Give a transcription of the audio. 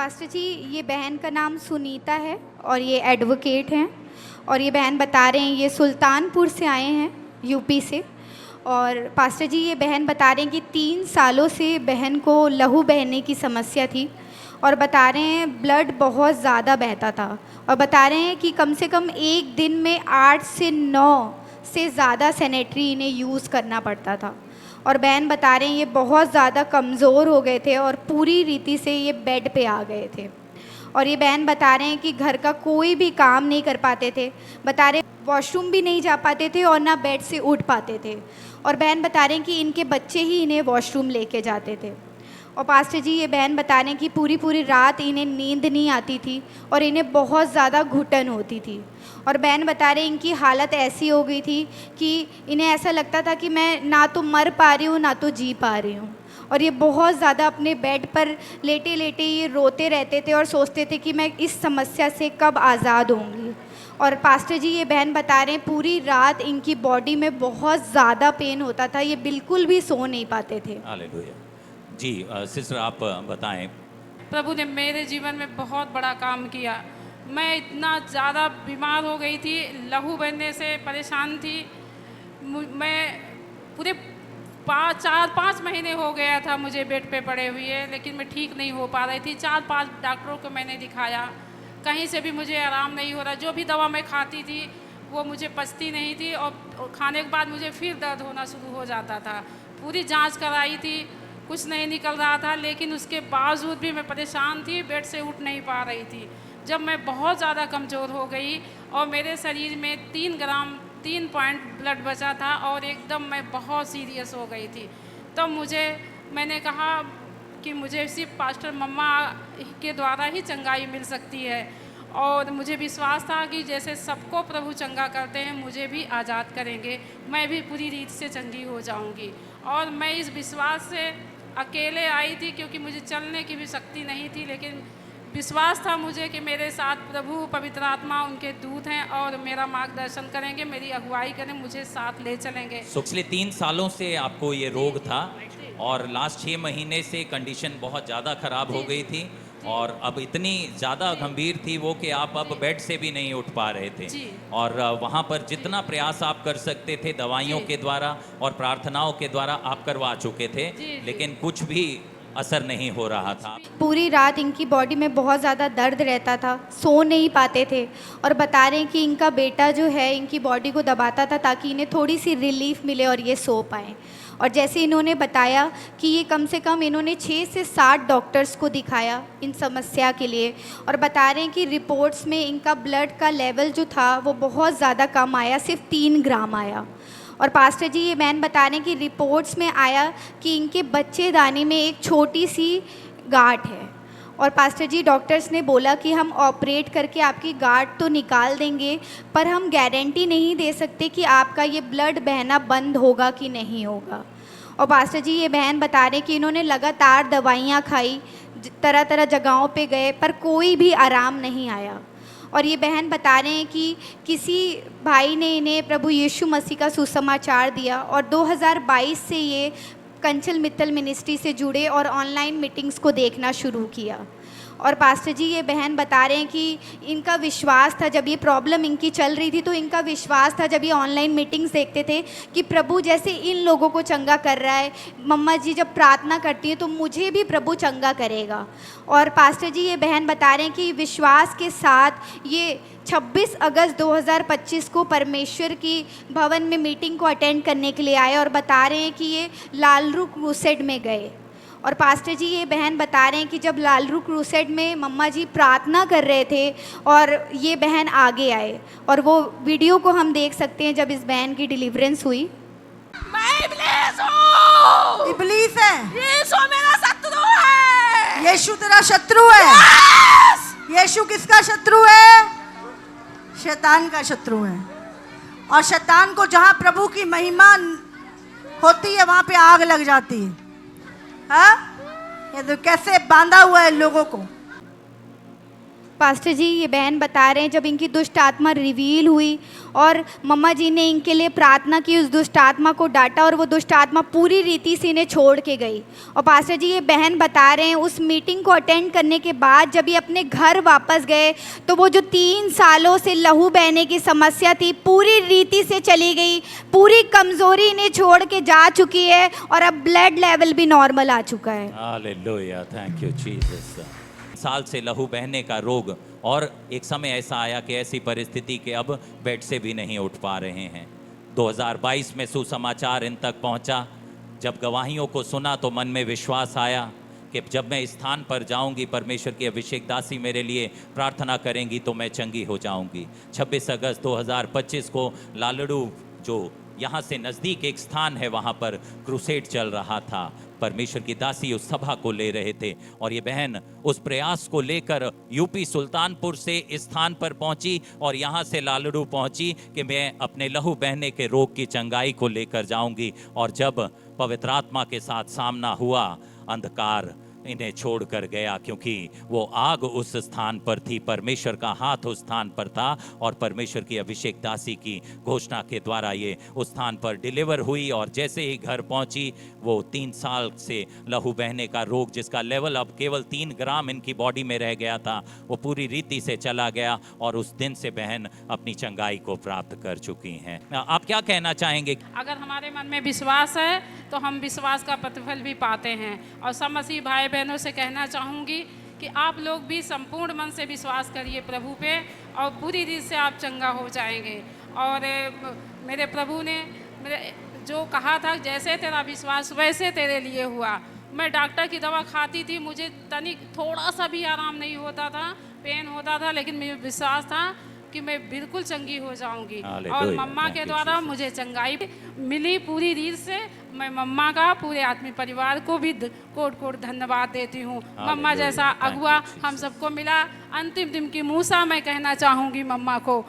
Pastor जी, ये बहन का नाम सुनीता है और ये एडवोकेट हैं। और ये बहन बता रहे हैं ये सुल्तानपुर से आए हैं, यूपी से। और पास्टर जी, ये बहन बता रहे हैं कि 3 सालों से बहन को लहू बहने की समस्या थी और बता रहे हैं ब्लड बहुत ज़्यादा बहता था। और बता रहे हैं कि कम से कम एक दिन में 8 से 9 से ज़्यादा सैनिटरी इन्हें यूज़ करना पड़ता था। और बहन बता रहे हैं ये बहुत ज़्यादा कमज़ोर हो गए थे और पूरी रीति से ये बेड पे आ गए थे। और ये बहन बता रहे हैं कि घर का कोई भी काम नहीं कर पाते थे। बता रहे वॉशरूम भी नहीं जा पाते थे और ना बेड से उठ पाते थे। और बहन बता रहे हैं कि इनके बच्चे ही इन्हें वॉशरूम लेके जाते थे। और पास्टर जी, ये बहन बता रहे हैं कि पूरी पूरी रात इन्हें नींद नहीं आती थी और इन्हें बहुत ज़्यादा घुटन होती थी। और बहन बता रहे हैं इनकी हालत ऐसी हो गई थी कि इन्हें ऐसा लगता था कि मैं ना तो मर पा रही हूँ ना तो जी पा रही हूँ। और ये बहुत ज़्यादा अपने बेड पर लेटे लेटे ये रोते रहते थे और सोचते थे कि मैं इस समस्या से कब आज़ाद होंगी। और पास्टर जी, ये बहन बता रहे हैं पूरी रात इनकी बॉडी में बहुत ज़्यादा पेन होता था, ये बिल्कुल भी सो नहीं पाते थे। हालेलुया। जी सिस्टर आप बताएं। प्रभु ने मेरे जीवन में बहुत बड़ा काम किया। मैं इतना ज़्यादा बीमार हो गई थी, लहू बहने से परेशान थी। मैं पूरे 4-5 महीने हो गया था मुझे बेड पे पड़े हुए, लेकिन मैं ठीक नहीं हो पा रही थी। 4-5 डॉक्टरों को मैंने दिखाया, कहीं से भी मुझे आराम नहीं हो रहा। जो भी दवा मैं खाती थी वो मुझे पचती नहीं थी और खाने के बाद मुझे फिर दर्द होना शुरू हो जाता था। पूरी जांच कराई थी, कुछ नहीं निकल रहा था, लेकिन उसके बावजूद भी मैं परेशान थी, बेड से उठ नहीं पा रही थी। जब मैं बहुत ज़्यादा कमज़ोर हो गई और मेरे शरीर में 3 पॉइंट ब्लड बचा था और एकदम मैं बहुत सीरियस हो गई थी, तो मैंने कहा कि मुझे सिर्फ पास्टर मम्मा के द्वारा ही चंगाई मिल सकती है। और मुझे विश्वास था कि जैसे सबको प्रभु चंगा करते हैं मुझे भी आज़ाद करेंगे, मैं भी पूरी रीत से चंगी हो जाऊंगी। और मैं इस विश्वास से अकेले आई थी क्योंकि मुझे चलने की भी शक्ति नहीं थी, लेकिन विश्वास था मुझे कि मेरे साथ प्रभु पवित्र आत्मा उनके दूत हैं और मेरा मार्गदर्शन करेंगे, मेरी अगुवाई करें, मुझे साथ ले चलेंगे। पिछले 3 सालों से आपको ये रोग था और लास्ट 6 महीने से कंडीशन बहुत ज़्यादा ख़राब हो गई थी और अब इतनी ज़्यादा गंभीर थी वो कि आप अब बेड से भी नहीं उठ पा रहे थे। और वहाँ पर जितना प्रयास आप कर सकते थे दवाइयों के द्वारा और प्रार्थनाओं के द्वारा आप करवा चुके थे, लेकिन कुछ भी असर नहीं हो रहा था। पूरी रात इनकी बॉडी में बहुत ज़्यादा दर्द रहता था, सो नहीं पाते थे। और बता रहे हैं कि इनका बेटा जो है इनकी बॉडी को दबाता था ताकि इन्हें थोड़ी सी रिलीफ मिले और ये सो पाएँ। और जैसे इन्होंने बताया कि ये कम से कम इन्होंने 6 से 7 डॉक्टर्स को दिखाया इन समस्या के लिए। और बता रहे हैं कि रिपोर्ट्स में इनका ब्लड का लेवल जो था वो बहुत ज़्यादा कम आया, सिर्फ 3 ग्राम आया। और पास्टर जी, ये बहन बता रहे हैं कि रिपोर्ट्स में आया कि इनके बच्चेदानी में एक छोटी सी गांठ है। और पास्टर जी, डॉक्टर्स ने बोला कि हम ऑपरेट करके आपकी गांठ तो निकाल देंगे, पर हम गारंटी नहीं दे सकते कि आपका ये ब्लड बहना बंद होगा कि नहीं होगा। और पास्टर जी, ये बहन बता रहे हैं कि इन्होंने लगातार दवाइयाँ खाई, तरह तरह जगहों पे गए, पर कोई भी आराम नहीं आया। और ये बहन बता रहे हैं कि किसी भाई ने इन्हें प्रभु यीशु मसीह का सुसमाचार दिया और 2022 से ये कंचल मित्तल मिनिस्ट्री से जुड़े और ऑनलाइन मीटिंग्स को देखना शुरू किया। और पास्टर जी, ये बहन बता रहे हैं कि इनका विश्वास था, जब ये प्रॉब्लम इनकी चल रही थी तो इनका विश्वास था जब ये ऑनलाइन मीटिंग्स देखते थे कि प्रभु जैसे इन लोगों को चंगा कर रहा है, मम्मा जी जब प्रार्थना करती है तो मुझे भी प्रभु चंगा करेगा। और पास्टर जी, ये बहन बता रहे हैं कि विश्वास के साथ ये 26 अगस्त 2025 को परमेश्वर की भवन में मीटिंग को अटेंड करने के लिए आए और बता रहे हैं कि ये लालरू क्रूसेड में गए। और पास्टर जी, ये बहन बता रहे हैं कि जब लालरू क्रूसेड में मम्मा जी प्रार्थना कर रहे थे और ये बहन आगे आए, और वो वीडियो को हम देख सकते हैं जब इस बहन की डिलीवरेंस हुई। मैं इब्लीस हूँ। इब्लीस है। यीशु मेरा शत्रु है। यीशु तेरा शत्रु है। यीशु किसका शत्रु है? शैतान का शत्रु है। और शैतान को जहाँ प्रभु की महिमा होती है वहाँ पे आग लग जाती है। हाँ, ये तो कैसे बांधा हुआ है लोगों को। पास्टर जी, ये बहन बता रहे हैं जब इनकी दुष्ट आत्मा रिवील हुई और मम्मा जी ने इनके लिए प्रार्थना की, उस दुष्ट आत्मा को डांटा और वो दुष्ट आत्मा पूरी रीति से इन्हें छोड़ के गई। और पास्टर जी, ये बहन बता रहे हैं उस मीटिंग को अटेंड करने के बाद जब ये अपने घर वापस गए तो वो जो 3 सालों से लहू बहने की समस्या थी पूरी रीति से चली गई, पूरी कमज़ोरी इन्हें छोड़ के जा चुकी है और अब ब्लड लेवल भी नॉर्मल आ चुका है। Hallelujah, thank you Jesus. साल से लहू बहने का रोग, और एक समय ऐसा आया कि ऐसी परिस्थिति के अब बेड से भी नहीं उठ पा रहे हैं। 2022 में सुसमाचार इन तक पहुंचा। जब गवाहियों को सुना तो मन में विश्वास आया कि जब मैं इस स्थान पर जाऊंगी, परमेश्वर की अभिषेक दासी मेरे लिए प्रार्थना करेंगी तो मैं चंगी हो जाऊंगी। 26 अगस्त 2025 को लालड़ू, जो यहाँ से नज़दीक एक स्थान है, वहाँ पर क्रूसेड चल रहा था। परमेश्वर की दासी उस सभा को ले रहे थे और ये बहन उस प्रयास को लेकर यूपी सुल्तानपुर से इस स्थान पर पहुंची और यहाँ से लालड़ू पहुंची कि मैं अपने लहू बहने के रोग की चंगाई को लेकर जाऊंगी। और जब पवित्र आत्मा के साथ सामना हुआ, अंधकार इन्हें छोड़कर गया, क्योंकि वो आग उस स्थान पर थी, परमेश्वर का हाथ उस स्थान पर था और परमेश्वर की अभिषेक दासी की घोषणा के द्वारा ये उस स्थान पर डिलीवर हुई। और जैसे ही घर पहुंची, वो 3 साल से लहू बहने का रोग, जिसका लेवल अब केवल 3 ग्राम इनकी बॉडी में रह गया था, वो पूरी रीति से चला गया और उस दिन से बहन अपनी चंगाई को प्राप्त कर चुकी हैं। आप क्या कहना चाहेंगे? अगर हमारे मन में विश्वास है तो हम विश्वास का प्रतिफल भी पाते हैं। और सब मसीह भाई बहनों से कहना चाहूँगी कि आप लोग भी संपूर्ण मन से विश्वास करिए प्रभु पे और पूरी रीत से आप चंगा हो जाएंगे। और मेरे प्रभु ने मेरे जो कहा था, जैसे तेरा विश्वास वैसे तेरे लिए हुआ। मैं डॉक्टर की दवा खाती थी, मुझे तनिक थोड़ा सा भी आराम नहीं होता था, पेन होता था, लेकिन मुझे विश्वास था कि मैं बिल्कुल चंगी हो जाऊंगी। और मम्मा के द्वारा मुझे चंगाई मिली पूरी रीत से। मैं मम्मा का पूरे आत्मिक परिवार को भी कोट कोट धन्यवाद देती हूँ। मम्मा जैसा अगुआ हम सबको मिला। अंतिम दिन की मूसा मैं कहना चाहूँगी मम्मा को,